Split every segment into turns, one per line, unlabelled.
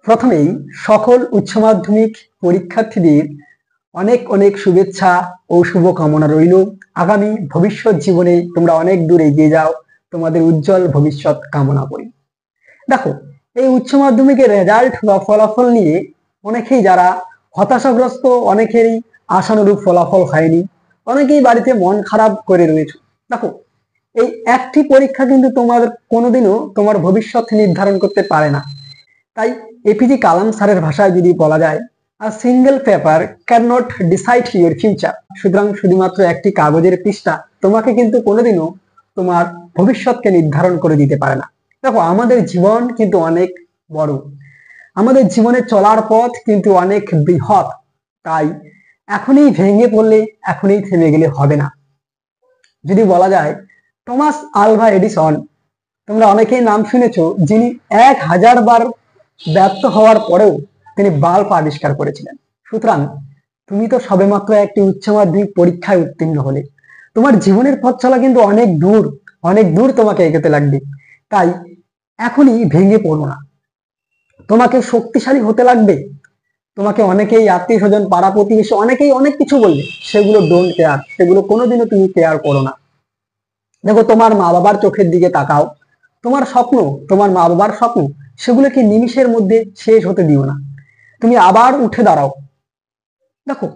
প্রথমেই সকল উচ্চ মাধ্যমিক পরীক্ষার্থীদের অনেক অনেক শুভেচ্ছা ও শুভকামনা রইল। আগামী ভবিষ্যৎ জীবনে তোমরা অনেক দূর এগিয়ে যাও, তোমাদের উজ্জ্বল ভবিষ্যৎ কামনা করি। দেখো, এই উচ্চ মাধ্যমিকের রেজাল্ট বা ফলাফল নিয়ে অনেকেই যারা হতাশাগ্রস্ত, অনেকেরই আশানুরূপ ফলাফল হয়নি, অনেকেই বাড়িতে মন খারাপ করে রয়েছে। দেখো, এই একটি পরীক্ষা কিন্তু তোমার কোনোদিনও তোমার ভবিষ্যৎ নির্ধারণ করতে পারে না। তাই এপিজে কালাম স্যারের ভাষায় যদি বলা যায়, a single paper can not decide your future. সুতরাং শুধুমাত্র একটি কাগজের পৃষ্ঠা তোমাকে কিন্তু কোনোদিনও তোমার ভবিষ্যৎকে নির্ধারণ করে দিতে পারে না। দেখো, আমাদের জীবন কিন্তু অনেক বড়, আমাদের জীবনে চলার পথ কিন্তু অনেক বৃহৎ। তাই এখনই ভেঙে পড়লে, এখনই থেমে গেলে হবে না। যদি বলা যায়, টমাস আলভা এডিসন, তোমরা অনেকেই নাম শুনেছো, যিনি 1000 বার ব্যর্থ হওয়ার পরেও তিনি বাল্ব আবিষ্কার করেছিলেন। সুতরাং তুমি তো সবেমাত্র একটি উচ্চ মাধ্যমিক পরীক্ষায় উত্তীর্ণ হলে, তোমার জীবনের পথ চলা কিন্তু অনেক দূর, অনেক দূর তোমাকে এগোতে লাগবে। তাই এখনই ভেঙে পড়ো না, তোমাকে শক্তিশালী হতে লাগবে। তোমাকে অনেকেই, আত্মীয় স্বজন, পাড়া প্রতিবেশী অনেকেই অনেক কিছু বলবে, সেগুলো ডোন্ট কেয়ার, সেগুলো কোনোদিনও তুমি কেয়ার করো না। দেখো, তোমার মা বাবার চোখের দিকে তাকাও, তোমার স্বপ্ন, তোমার মা বাবার স্বপ্ন, সেগুলোকে নিমিষের মধ্যে শেষ হতে দিও না, তুমি আবার উঠে দাঁড়াও। দেখো,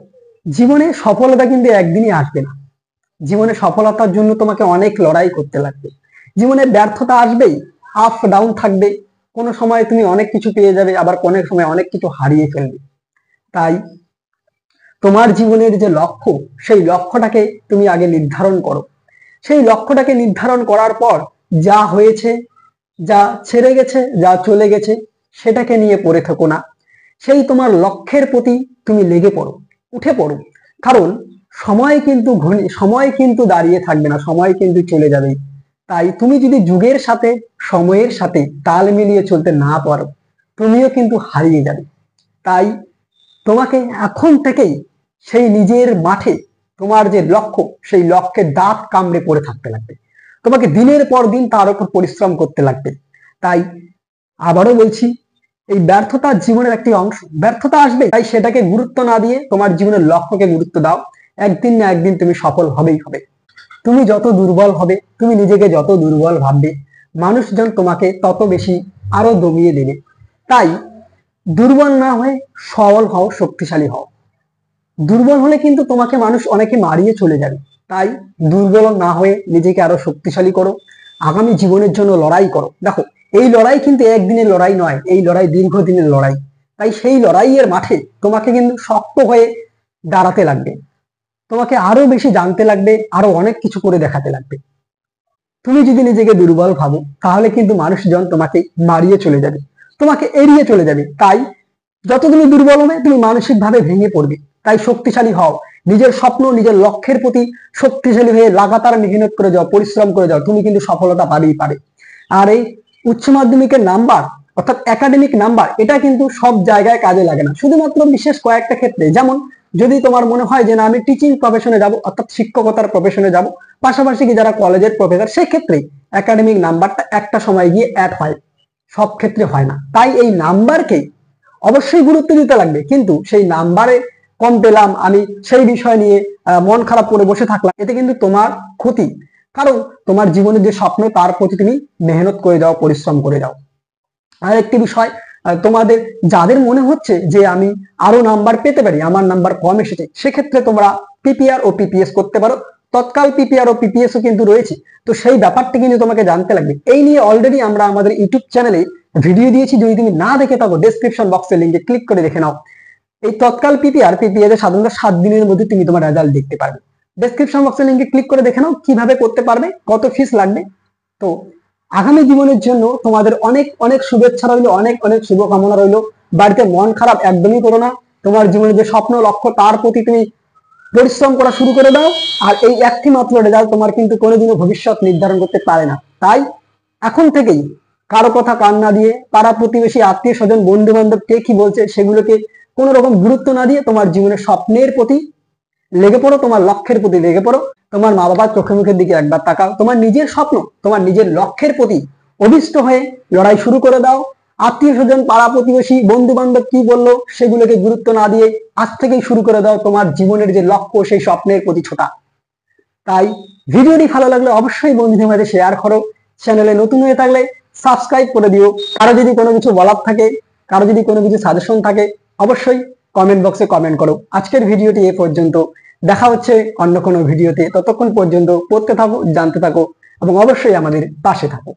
জীবনে সফলতা কিন্তু একদিনই আসবে না। জীবনে সফলতার জন্য তোমাকে অনেক লড়াই করতে লাগবে। জীবনে ব্যর্থতা আসবেই, আপ ডাউন থাকবে। কোনো সময় তুমি অনেক কিছু পেয়ে যাবে, আবার কোনো সময় অনেক কিছু হারিয়ে ফেলবে। তাই তোমার জীবনের যে লক্ষ্য, সেই লক্ষ্যটাকে তুমি আগে নির্ধারণ করো। সেই লক্ষ্যটাকে নির্ধারণ করার পর যা হয়েছে, যা ছেড়ে গেছে, যা চলে গেছে, সেটাকে নিয়ে পড়ে থেকো না। সেই তোমার লক্ষ্যের প্রতি তুমি লেগে পড়ো, উঠে পড়ো। কারণ সময় কিন্তু দাঁড়িয়ে থাকবে না, সময় কিন্তু চলে যাবে। তাই তুমি যদি যুগের সাথে, সময়ের সাথে তাল মিলিয়ে চলতে না পারো, তুমিও কিন্তু হারিয়ে যাবে। তাই তোমাকে এখন থেকেই সেই নিজের মাঠে তোমার যে লক্ষ্য, সেই লক্ষ্যে দাঁত কামড়ে পড়ে থাকতে লাগবে। তোমাকে দিনের পর দিন তার উপর পরিশ্রম করতে লাগবে। তাই আবারও বলছি, এই ব্যর্থতা জীবনের একটি অংশ, ব্যর্থতা আসবে, তাই সেটাকে গুরুত্ব না দিয়ে তোমার জীবনের লক্ষ্যকে গুরুত্ব দাও। একদিন না একদিন তুমি সফল হবেই হবে। তুমি যত দুর্বল হবে, তুমি নিজেকে যত দুর্বল ভাববে, মানুষজন তোমাকে তত বেশি আরো দমিয়ে দেবে। তাই দুর্বল না হয়ে সবল হও, শক্তিশালী হও। দুর্বল হলে কিন্তু তোমাকে মানুষ অনেকে মারিয়ে চলে যাবে। তাই দুর্বল না হয়ে নিজেকে আরো শক্তিশালী করো, আগামী জীবনের জন্য লড়াই করো। দেখো, এই লড়াই কিন্তু একদিনের লড়াই নয়, এই লড়াই দীর্ঘদিনের লড়াই। তাই সেই লড়াইয়ের মাঠে তোমাকে কিন্তু শক্ত হয়ে দাঁড়াতে লাগবে, তোমাকে আরো বেশি জানতে লাগবে, আরো অনেক কিছু করে দেখাতে লাগবে। তুমি যদি নিজেকে দুর্বল ভাবো, তাহলে কিন্তু মানুষজন তোমাকে মারিয়ে চলে যাবে, তোমাকে এড়িয়ে চলে যাবে। তাই যত তুমি দুর্বল হবে, তুমি মানসিক ভাবে ভেঙে পড়বে। তাই শক্তিশালী হও, নিজের স্বপ্ন, নিজের লক্ষ্যের প্রতি শক্তিশালী হয়ে লাগাতার মেহনত করে যাও, পরিশ্রম করে যাও, তুমি কিন্তু সফলতা পাবেই পাবে। আর এই উচ্চ মাধ্যমিকের নাম্বার, অর্থাৎ একাডেমিক নাম্বার, এটা কিন্তু সব জায়গায় কাজে লাগে না, শুধুমাত্র বিশেষ কয়েকটা ক্ষেত্রে। যেমন যদি তোমার মনে হয় যে না, আমি টিচিং প্রফেশনে যাব, অর্থাৎ শিক্ষকতার প্রফেশনে যাব, পাশাপাশি কি যারা কলেজের প্রফেসর, সেই ক্ষেত্রে একাডেমিক নাম্বারটা একটা সময় গিয়ে অ্যাড হয়, সব ক্ষেত্রে হয় না। তাই এই নাম্বারকে অবশ্যই গুরুত্ব দিতে লাগবে, কিন্তু সেই নাম্বারে কম পেলাম, আমি সেই বিষয় নিয়ে মন খারাপ করে বসে থাকলাম, এতে কিন্তু তোমার ক্ষতি। কারণ তোমার জীবনের যে স্বপ্ন, তার প্রতি তুমি মেহনত করে যাও, পরিশ্রম করে যাও। আর একটি বিষয়, তোমাদের যাদের মনে হচ্ছে যে আমি আরো নাম্বার পেতে পারি, আমার নাম্বার কম এসেছে, সেক্ষেত্রে তোমরা পিপিআর ও পিপিএস করতে পারো। তৎকাল পিপিআর ও পিপিএস ও কিন্তু রয়েছে, তো সেই ব্যাপারটি কিন্তু তোমাকে জানতে লাগবে। এই নিয়ে অলরেডি আমরা আমাদের ইউটিউব চ্যানেলে ভিডিও দিয়েছি, যদি তুমি না দেখে থাকো ডেসক্রিপশন বক্সে লিঙ্কে ক্লিক করে দেখে নাও। এই তৎকাল পিপিআর পিপিএস সাধারণত 7 দিনের মধ্যে তুমি তোমার রেজাল্ট দেখতে পারবে। ডেসক্রিপশন বক্সে লিঙ্কে ক্লিক করে দেখে নাও কিভাবে করতে পারবে, কত ফিস লাগবে। তো আগামী জীবনের জন্য তোমাদের অনেক অনেক শুভেচ্ছা রইল, অনেক অনেক শুভকামনা রইল। বাড়িতে মন খারাপ একদমই করো না, তোমার জীবনের যে স্বপ্ন, লক্ষ্য, তার প্রতি তুমি পরিশ্রম করা শুরু করে দাও। আর এই একটি মাত্র রেজাল্ট তোমার কিন্তু কোনোদিনও ভবিষ্যৎ নির্ধারণ করতে পারে না। তাই এখন থেকেই কারো কথা কান না দিয়ে, পাড়া প্রতিবেশী, আত্মীয় স্বজন, বন্ধু বান্ধব কে কি বলছে, সেগুলোকে কোনো রকম গুরুত্ব না দিয়ে তোমার জীবনের স্বপ্নের প্রতি লেগে পড়ো, তোমার লক্ষ্যের প্রতি লেগে পড়ো। তোমার মা বাবার চোখে মুখের দিকে একবার তাকাও, তোমার নিজের স্বপ্ন, তোমার নিজের লক্ষ্যের প্রতি অভিষ্ট হয়ে লড়াই শুরু করে দাও। আত্মীয় স্বজন, পাড়া প্রতিবেশী, বন্ধু বান্ধব কি বললো সেগুলোকে গুরুত্ব না দিয়ে আজ থেকেই শুরু করে দাও তোমার জীবনের যে লক্ষ্য সেই স্বপ্নের প্রতি ছোটা। তাই ভিডিওটি ভালো লাগলে অবশ্যই বন্ধুদের মাঝে শেয়ার করো, চ্যানেলে নতুন হয়ে থাকলে সাবস্ক্রাইব করে দিও। কারো যদি কোনো কিছু বলার থাকে, কারো যদি কোনো কিছু সাজেশন থাকে, অবশ্যই কমেন্ট বক্সে কমেন্ট করো। আজকের ভিডিওটি এ পর্যন্ত, দেখা হচ্ছে অন্য কোনো ভিডিওতে। ততক্ষণ পর্যন্ত পড়তে থাকো, জানতে থাকো এবং অবশ্যই আমাদের পাশে থাকো।